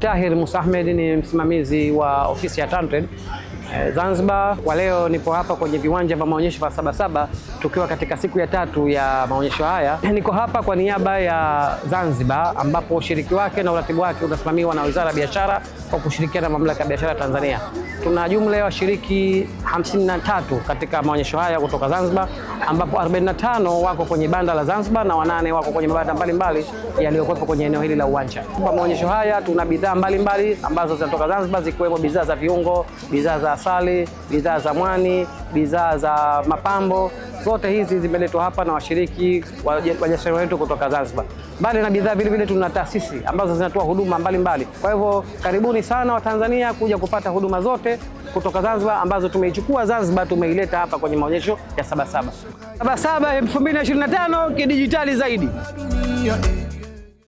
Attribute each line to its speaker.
Speaker 1: Tahir Musa Ahmed ni msimamizi wa ofisi ya TanTrade Zanzibar. Kwa leo nipo hapa kwenye viwanja vya maonyesho vya Sabasaba tukiwa katika siku ya 3 ya maonyesho haya. Niko hapa kwa niaba ya Zanzibar ambapo ushiriki wake na uratibu wake unasimamiwa na Wizara ya Biashara kwa kushirikiana na Mamlaka ya Biashara Tanzania. Tuna jumla ya washiriki 53 katika maonyesho haya kutoka Zanzibar, ambapo 45 wako kwenye banda la Zanzibar na 8 wako kwenye mabanda mbalimbali yaliyokuwepo kwenye eneo hili la uwanja. Kwa maonyesho haya tuna bidhaa mbalimbali ambazo zinatoka Zanzibar, zikiwemo bidhaa za viungo, bidhaa za asali, bidhaa za mwani, bidhaa za mapambo. Zote hizi zimeletwa hapa na washiriki wajasiriamali wetu kutoka Zanzibar. Bali na bidhaa vile tuna taasisi ambazo zinatoa huduma mbalimbali. Kwa hivyo karibuni sana Watanzania kuja kupata huduma zote kutoka Zanzibar ambazo tumeichukua Zanzibar tumeileta hapa kwenye maonyesho ya Sabasaba. Sabasaba 2025 kidijitali zaidi.